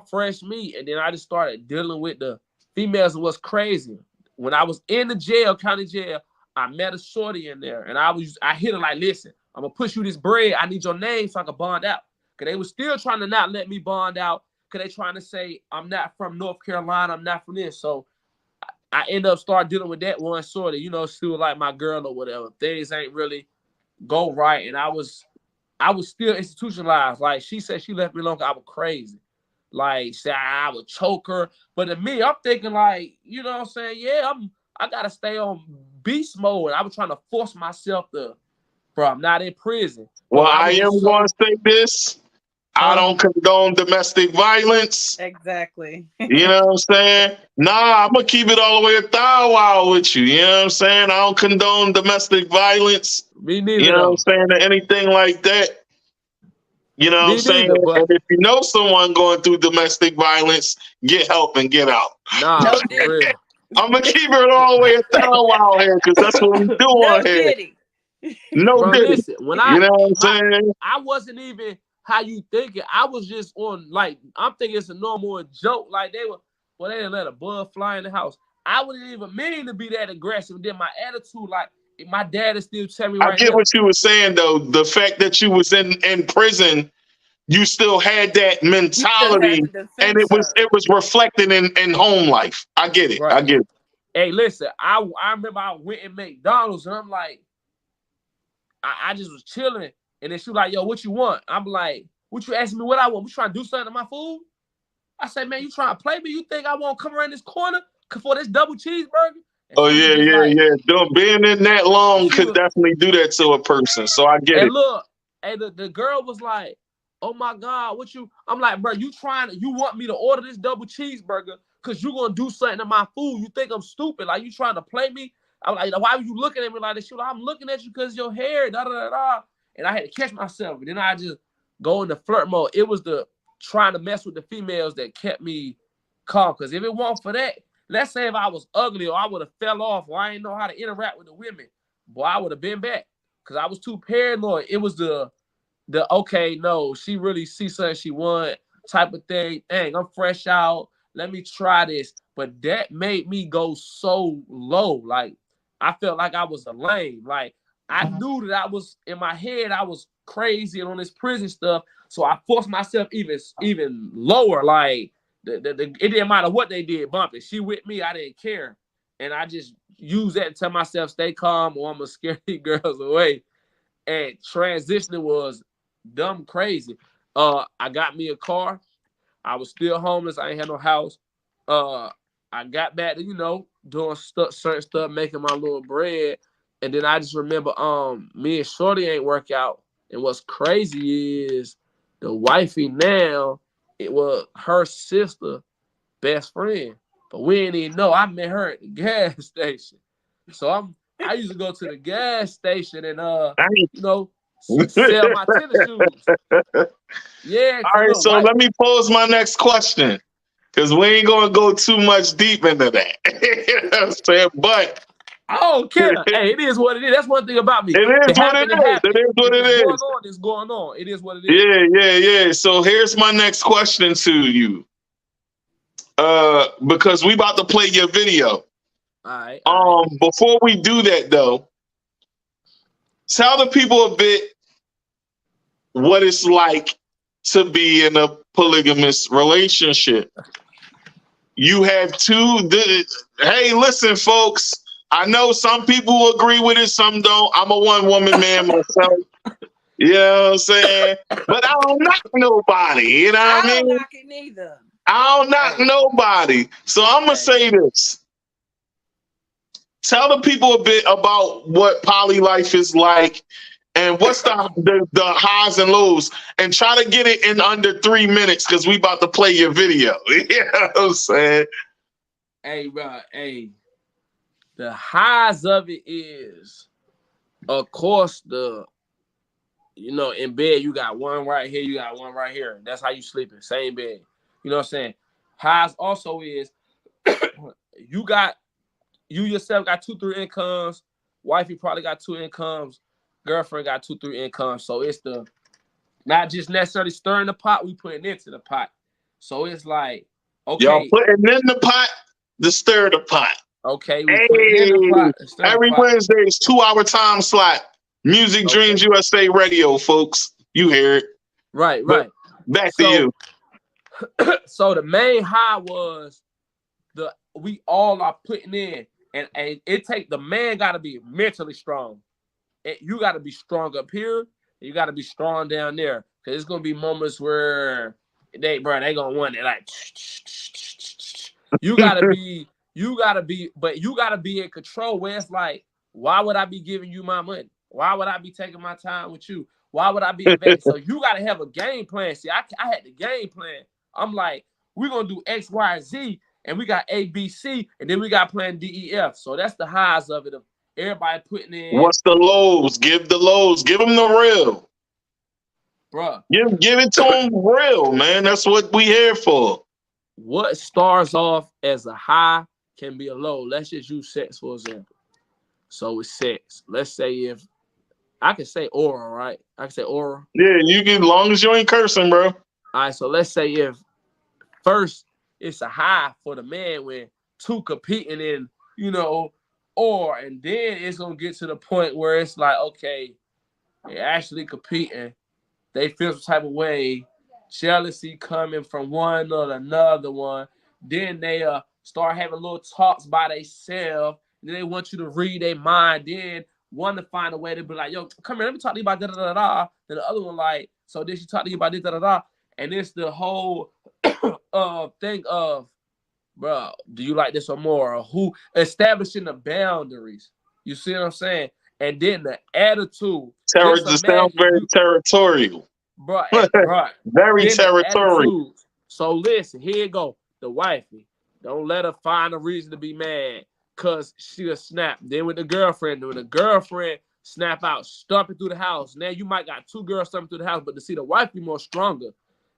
fresh meat. And then I just started dealing with the females. And what's crazy, when I was in the jail, county jail, I met a shorty in there. And I hit her like, listen, I'm going to push you this bread. I need your name so I can bond out. Because they were still trying to not let me bond out. Because they trying to say, I'm not from North Carolina. I'm not from this. So I end up start dealing with that one shorty. You know, she was like my girl or whatever. Things ain't really go right. And I was still institutionalized. Like, she said she left me alone because I was crazy. Like, say I would choke her. But to me, I'm thinking like, you know what I'm saying? Yeah, I gotta stay on beast mode. I was trying to force myself to, bro, I'm not in prison. Well, I am going to say this. I don't condone domestic violence. Exactly. You know what I'm saying? Nah, I'm going to keep it all the way 1,000 with you. You know what I'm saying? I don't condone domestic violence. Me neither. You know what I'm saying? Anything like that. You know what I'm saying? Neither, and if you know someone going through domestic violence, get help and get out. Nah, no real. I'm going to keep it all the way 1,000 here because that's what we do on here. No diddy. Listen, you know what I'm saying? I wasn't even how you thinking. I was just on, like, I'm thinking it's a normal joke. Like, they didn't let a bug fly in the house. I wouldn't even mean to be that aggressive. Then my attitude, like, my dad is still telling me right now. I get what you were saying, though. The fact that you was in prison, you still had that mentality, and it was reflected in home life. I get it. Right. I get it. Hey, listen, I remember I went and McDonald's, and I'm like, I just was chilling, and then she was like, yo, what you want? I'm like, what you asking me what I want? You trying to do something to my food? I said, man, you trying to play me? You think I won't come around this corner for this double cheeseburger? Oh, yeah. Being in that long could definitely do that to a person, so I get it. And look, the girl was like, oh, my God, I'm like, bro, you want me to order this double cheeseburger because you going to do something to my food? You think I'm stupid? Like, you trying to play me? I'm like, why are you looking at me like this? She was like, I'm looking at you because your hair, da-da-da-da. And I had to catch myself. And then I just go into flirt mode. It was the trying to mess with the females that kept me calm. Because if it weren't for that, let's say if I was ugly or I would have fell off or I didn't know how to interact with the women, boy, I would have been back. Because I was too paranoid. It was the okay, no, she really sees something she want type of thing. Dang, I'm fresh out. Let me try this. But that made me go so low. Like, I felt like I was a lame. Like, I knew that I was, in my head, I was crazy and on this prison stuff. So I forced myself even lower. Like, it didn't matter what they did, bumping. She with me, I didn't care. And I just used that to tell myself, stay calm or I'm going to scare these girls away. And transitioning was dumb crazy. I got me a car. I was still homeless. I ain't had no house. I got back to, doing certain stuff, making my little bread. And then I just remember me and Shorty ain't work out. And what's crazy is the wifey now, it was her sister best friend. But we didn't even know. I met her at the gas station. So I used to go to the gas station and sell my tennis shoes. Yeah. All right, so let me pose my next question. Because we ain't going to go too much deep into that. You know what I'm saying? But I don't care. Hey, it is what it is. That's one thing about me. It is what it is. It is what it is. It's going on. It is what it is. Yeah. So here's my next question to you. Because we about to play your video. All right. Before we do that, though, tell the people a bit what it's like to be in a polygamous relationship. You have hey, listen, folks. I know some people will agree with it, some don't. I'm a one-woman man myself. You know what I'm saying? But I don't knock nobody. You know what I mean? I don't knock it neither. I don't knock nobody. So I'm going to say this. Tell the people a bit about what poly life is like and what's the highs and lows, and try to get it in under 3 minutes because we about to play your video. You know what I'm saying? Hey, bro, hey. The highs of it is, of course, in bed, you got one right here, you got one right here. That's how you sleeping, same bed. You know what I'm saying? Highs also is, you yourself got 2-3 incomes. Wifey probably got 2 incomes. Girlfriend got 2-3 incomes. So it's not just necessarily stirring the pot, we putting into the pot. So it's like, okay. Y'all putting in the pot to stir the pot. Okay, we putting in the pot. Every Wednesday is 2-hour time slot. Music Dreams USA Radio, folks. You hear it. Right. Back to you. So the main high was we all are putting in, and it the man got to be mentally strong. You got to be strong up here. You got to be strong down there, because it's gonna be moments where they gonna want it like. You gotta be, but you gotta be in control. Where it's like, why would I be giving you my money? Why would I be taking my time with you? Why would I be investing? So you gotta have a game plan. See, I had the game plan. I'm like, we're gonna do X, Y, Z, and we got A, B, C, and then we got plan D, E, F. So that's the highs of it. Of everybody putting in. What's the lows? Give the lows. Give them the real, bruh. Give it to them real, man. That's what we here for. What starts off as a high can be a low. Let's just use sex for example. So it's sex. Let's say if I can say oral, right? I can say oral. Yeah, you can, as long as you ain't cursing, bro. All right, so let's say if first it's a high for the man when 2 competing in, and then it's gonna get to the point where it's like, okay, they're actually competing. They feel some type of way. Jealousy coming from one or another one. Then they start having little talks by themselves. Then they want you to read their mind. Then want to find a way to be like, yo, come here, let me talk to you about da-da-da-da. Then the other one like, so did she talk to you about this, da-da-da? And it's the whole thing of, bro, do you like this or more? Or who establishing the boundaries. You see what I'm saying? And then the attitude. It sounds very territorial. Bro, very territorial. So listen, here you go. The wifey, don't let her find a reason to be mad, because she'll snap. Then with the girlfriend, when the girlfriend snap out, stomping through the house. Now you might got 2 girls stomping through the house, but to see the wife be more stronger.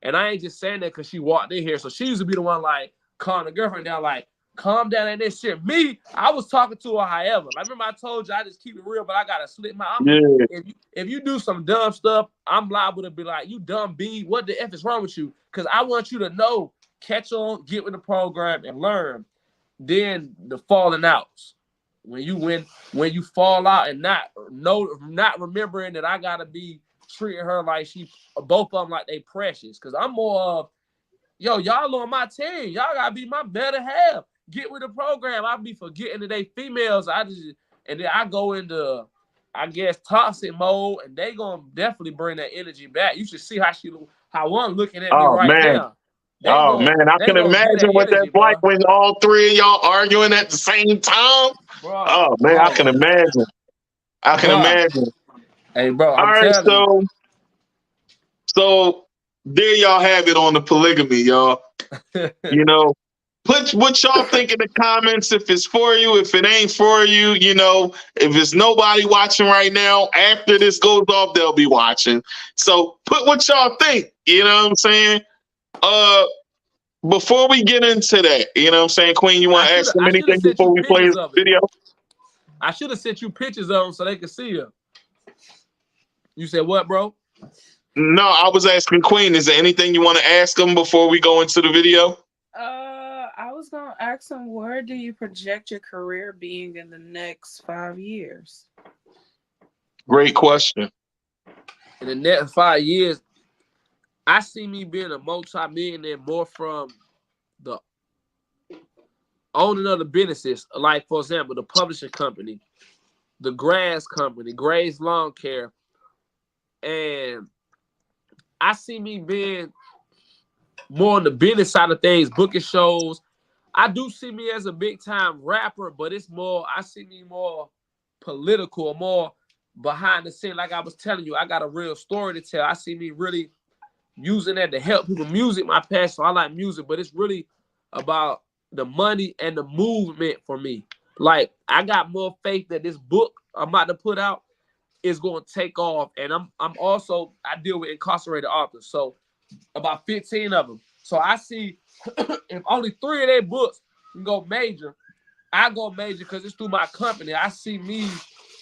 And I ain't just saying that because she walked in here. So she used to be the one like calm the girlfriend down, like, calm down and this shit. Me, I was talking to her however. Like, remember I told you I just keep it real, but I gotta slip my. If you do some dumb stuff, I'm liable to be like, you dumb B, what the F is wrong with you? Because I want you to know, catch on, get with the program, and learn. Then the falling outs. When you fall out and not remembering that I gotta be treating her like both of them like they precious. Because I'm more of, yo, y'all on my team. Y'all gotta be my better half. Get with the program. I be forgetting that they females. And then I go into, I guess, toxic mode, and they gonna definitely bring that energy back. You should see how one looking at me now. I can imagine what that's like when all 3 of y'all arguing at the same time. Bro, I can imagine. I can imagine. Hey, bro. All right, so there y'all have it on the polygamy, y'all. Put what y'all think in the comments, if it's for you, if it ain't for you, if it's nobody watching right now, after this goes off, they'll be watching. So put what y'all think, you know what I'm saying? Before we get into that, you know what I'm saying, Queen, you want to ask them anything before we play this video? I should have sent you pictures of them so they could see them. You said what, bro? No, I was asking Queen, is there anything you want to ask them before we go into the video? I was going to ask him, where do you project your career being in the next 5 years? Great question. In the next 5 years, I see me being a multi-millionaire more from the owning of the businesses. Like, for example, the publishing company, the grass company, Gray's Lawn Care. And I see me being more on the business side of things, booking shows. I do see me as a big-time rapper, but it's more, I see me more political, more behind the scene. Like I was telling you, I got a real story to tell. I see me really using that to help people. Music, my passion, so I like music, but it's really about the money and the movement for me. Like, I got more faith that this book I'm about to put out is going to take off. And I'm also, I deal with incarcerated authors, so about 15 of them. So I see if only 3 of their books can go major, I go major because it's through my company. I see me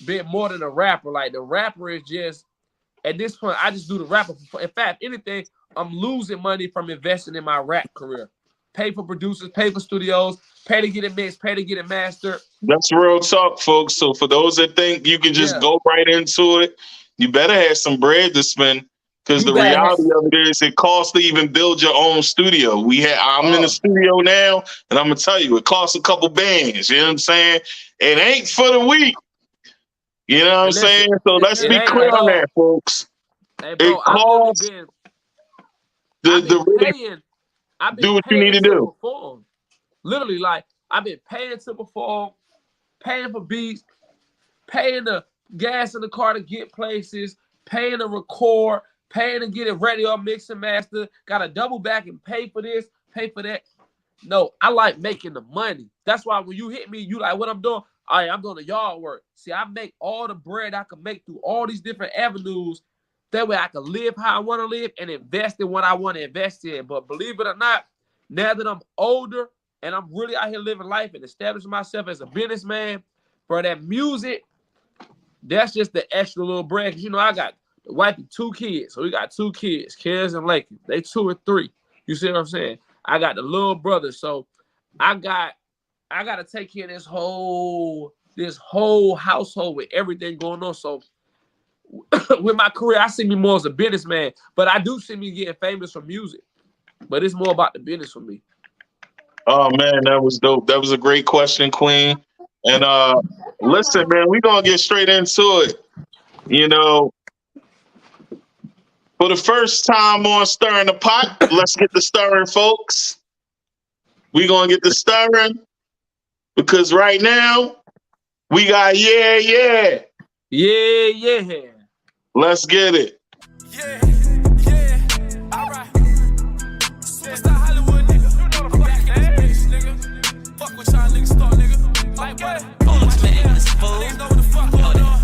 being more than a rapper. Like, the rapper is just, at this point, I just do the rapper. In fact, anything, I'm losing money from investing in my rap career. Pay for producers, pay for studios, pay to get it mixed, pay to get it mastered. That's real talk, folks. So for those that think you can just go right into it, you better have some bread to spend. Because the reality of it is, it costs to even build your own studio. I'm in the studio now, and I'm gonna tell you, it costs a couple bands. You know what I'm saying? It ain't for the weak. You know what I'm saying? So let's be clear on that, folks. Hey, bro, it costs I've been do what you need to do. Perform. Literally, like, I've been paying to perform, paying for beats, paying the gas in the car to get places, paying to record, paying to get it ready or mix and master. Got to double back and pay for this, pay for that. No, I like making the money. That's why when you hit me, you like, what I'm doing? All right, I'm doing the yard work. See, I make all the bread I can make through all these different avenues. That way I can live how I want to live and invest in what I want to invest in. But believe it or not, now that I'm older and I'm really out here living life and establishing myself as a businessman, for that music, that's just the extra little bread. Because, you know, I got the wife and 2 kids. So we got 2 kids, Kez and Lakey. They 2 and 3. You see what I'm saying? I got the little brother. So I got to take care of this whole household with everything going on. So with my career, I see me more as a businessman, but I do see me getting famous from music. But it's more about the business for me. Oh man, that was dope. That was a great question, Queen. And listen, man, we're gonna get straight into it. You know, for the first time on Stirring the Pot, let's get the stirring, folks. We're gonna get the stirring because right now we got Yeah Yeah. Yeah, yeah. Let's get it. Yeah, yeah, all right. Supa Starr Hollywood, nigga. You know the back in this bitch, nigga. Fuck with y'all niggas start, nigga. Like what? Foolishmadedis, fool. Niggas know what the fuck going on.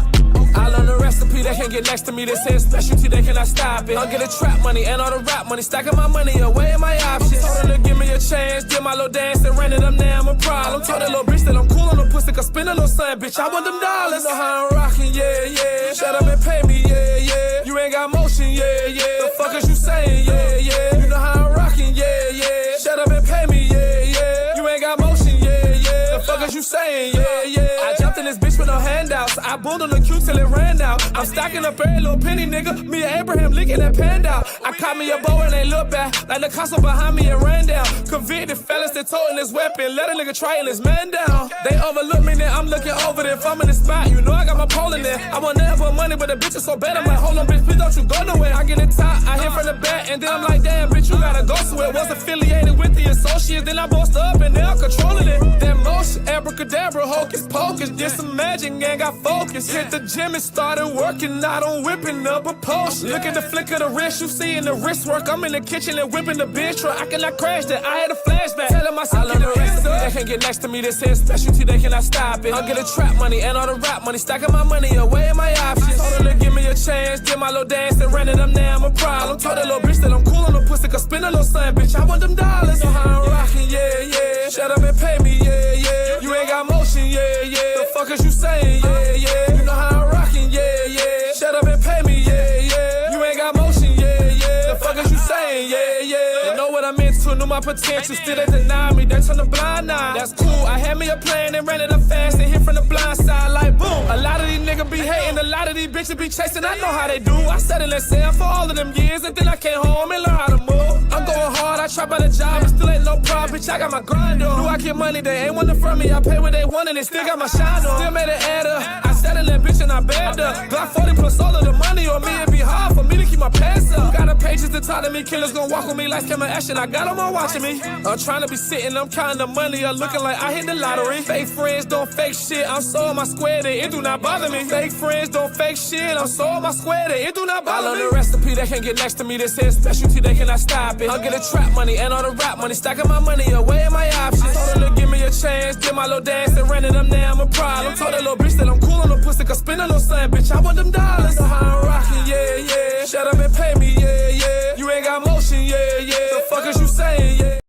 I learned the recipe, they can't get next to me. They say it's specialty, they cannot stop it. I'm getting trap money and all the rap money, stacking my money away in my options. Told her to give me a chance, did my little dance and ran it up, now I'm a problem. Told that little bitch that I'm cool on the pussy, cause spin a little son, bitch, I want them dollars. You know how I'm rocking, yeah, yeah. Shut up and pay me, yeah, yeah. You ain't got motion, yeah, yeah. The fuck is you saying, yeah, yeah. You know how I'm rocking, yeah, yeah. Shut up and pay me, yeah, yeah. You ain't got motion, yeah, yeah. The fuck is you saying, yeah, yeah. I jumped in this bitch with no handouts. I boomed on the queue till it ran out. I'm stacking up every little penny, nigga. Me and Abraham licking that pan out. I caught me a bow and they look back. Like the castle behind me and ran down. Convicted fellas that toting this weapon. Let a nigga try and his man down. They overlook me, then I'm looking over there. If I'm in the spot, you know I got my pole in there. I want nothing for money, but the bitch is so bad. I'm like, hold on, bitch, please don't you go nowhere. I get it top, I hit from the back, and then I'm like, damn, bitch, you gotta go somewhere. Was affiliated with the associates, then I bossed up and now I'm controlling it. That motion, abracadabra, hocus pocus. Did some magic and got focus. Hit the gym and started working out on whipping up a potion. Look at the flick of the wrist, you see in the wrist work. I'm in the kitchen and whipping the bitch truck. I cannot crash that, I had a flashback. Telling myself, get the rest up. They can't get next to me, they say it's specialty, they cannot stop it. I'm getting trap money and all the rap money, stacking my money away in my options. Told her to give me a chance, did my little dance and ran it up, now I'm a problem. Told that little bitch that I'm cool on the pussy, cause spin a little son, bitch, I want them dollars. You know how I'm rocking, yeah, yeah. Shut up and pay me, yeah, yeah. You ain't got motion, yeah, yeah. The fuck is you saying, yeah, yeah. You know how I'm rocking, yeah, yeah. Shut up and pay me, yeah, yeah. You ain't got motion, yeah, yeah. The fuck is you saying, yeah, yeah. You know what I'm into, knew my potential. Still they deny me, they turn the blind eye. That's cool, I had me a plan and ran it up fast and hit from the blind side like boom. A lot of these niggas be hating, a lot of these bitches be chasing. I know how they do. I settled and sell for all of them years and then I came home and learned how to move. I'm going hard, I try by the job, but still ain't no problem, bitch, I got my grind on. Do I get money, they ain't wanting from me, I pay what they want and they still got my shine on. Still made it add up, I settled that bitch and I bagged up. Glock 40 plus all of the money on me, it be hard for me to keep my pants up. Got the pages to talk to me, killers gon' walk with me like camera action, I got them all watching me. I'm trying to be sitting, I'm counting the money, I'm looking like I hit the lottery. Fake friends don't fake shit, I'm so on my square, they it do not bother me. Fake friends don't fake shit, I'm so on my square, they it do not bother me. I love the recipe, they can't get next to me, this is specialty, they cannot stop it. I'll get the trap money and all the rap money, stacking my money away in my options. Told her to give me a chance, did my little dance and ran it up, now I'm a problem. Told that little bitch that I'm cool on the pussy, cause spend a little son, bitch, I want them dollars. Know how I'm rocking, yeah, yeah. Shut up and pay me, yeah, yeah. You ain't got motion, yeah, yeah. The fuck is you saying, yeah.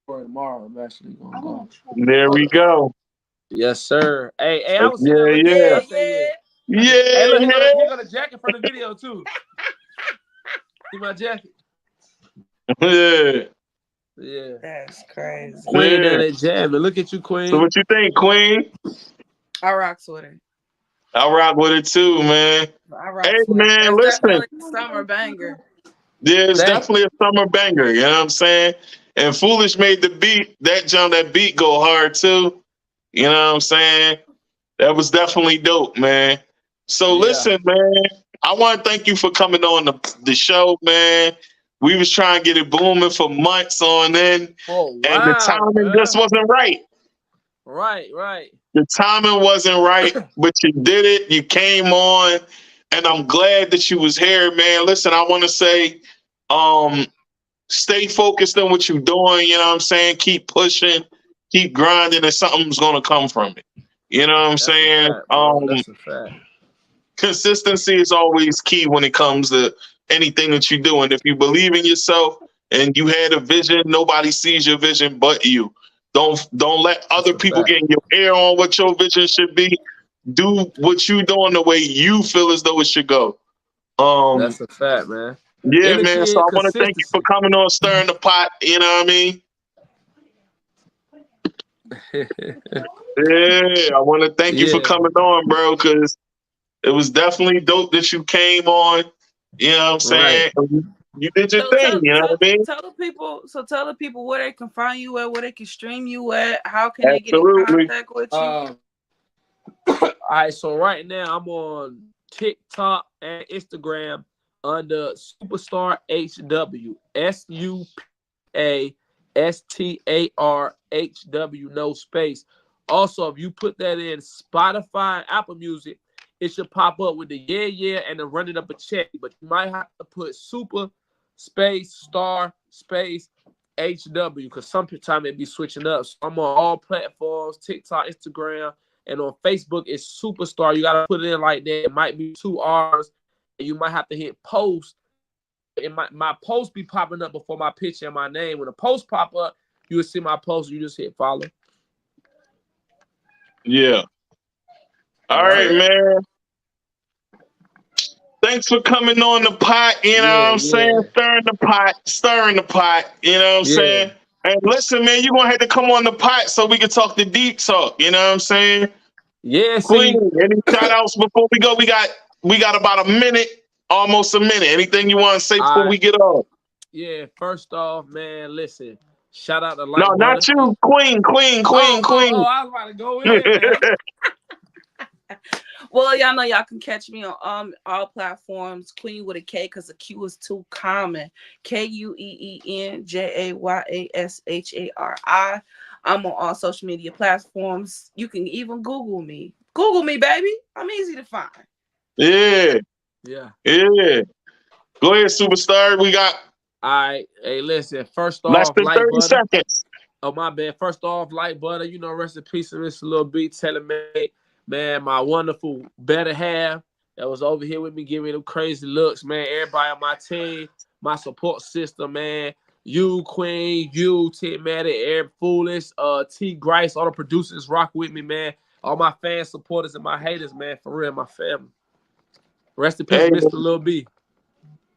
For tomorrow, I'm actually gonna go. There we go. Yes, sir. Hey, I was Yeah. Yeah, hey, look, he got a jacket for the video too. See my jacket. Yeah. That's crazy. Queen and that jamming. Look at you, Queen. So what you think, Queen? I rocks with it. I rock with it too, man. Hey, man, listen. Summer banger. Yeah, it's definitely a summer banger. You know what I'm saying? And Foolish made the beat. That beat go hard too. You know what I'm saying? That was definitely dope, man. So listen, man. I want to thank you for coming on the show, man. We was trying to get it booming for months on end. Oh, wow, and the timing just wasn't right. Right. The timing wasn't right, but you did it. You came on, and I'm glad that you was here, man. Listen, I want to say, stay focused on what you're doing. You know what I'm saying? Keep pushing, keep grinding, and something's gonna come from it. You know what I'm saying? That's a fact. Consistency is always key when it comes to anything that you do. And if you believe in yourself and you had a vision, nobody sees your vision but you. Don't let other people get in your ear on what your vision should be. Do what you're doing the way you feel as though it should go. That's a fact, man. Yeah, man. So I want to thank you for coming on Stirring the Pot. You know what I mean? Yeah, I want to thank you for coming on, bro, because it was definitely dope that you came on. You know what I'm saying? Right. You did your thing, you know what I mean? Tell the people where they can find you at, where they can stream you at, how can they get in contact with you? All right, so right now I'm on TikTok and Instagram under Supa Starr HW. SUPASTARHW, no space. Also, if you put that in Spotify and Apple Music, it should pop up with the Yea Yea and then running up a check. But you might have to put Supa space Star space HW because sometimes it be switching up. So I'm on all platforms, TikTok, Instagram, and on Facebook it's Supa Starr. You gotta put it in like that. It might be 2 R's, and you might have to hit post. My post be popping up before my picture and my name. When the post pop up, you will see my post. You just hit follow. Yeah. All right, man. Thanks for coming on the pot. You know what I'm saying? Stirring the pot. You know what I'm saying? And listen, man, you're gonna have to come on the pot so we can talk the deep talk. You know what I'm saying? Yeah. Queen, any shout outs before we go? We got about a minute, almost a minute. Anything you want to say before we get off? Yeah. First off, man, listen. Shout out to No, not you, Queen. Oh, I was about to go in, man. Well, y'all know y'all can catch me on all platforms. Queen with a K because the Q is too common. KUEENJAYASHARI. I'm on all social media platforms. You can even Google me. Google me, baby. I'm easy to find. Yeah. Yeah. Go ahead, Supa Starr. We got. All right. Hey, listen. First off, less than 30 seconds. Oh, my bad. First off, Light Butter. You know, rest in peace to Mr. Lil B. Telling me. Man, my wonderful better half that was over here with me giving me them crazy looks, man. Everybody on my team, my support system, man. You, Queen, you, Tigmatic, Eric Foolish, T. Grice, all the producers rock with me, man. All my fans, supporters, and my haters, man. For real, my family. Rest in peace, Mr. Lil B.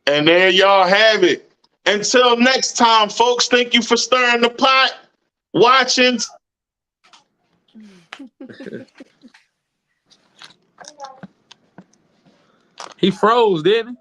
And there y'all have it. Until next time, folks, thank you for stirring the pot, watching. He froze, didn't he?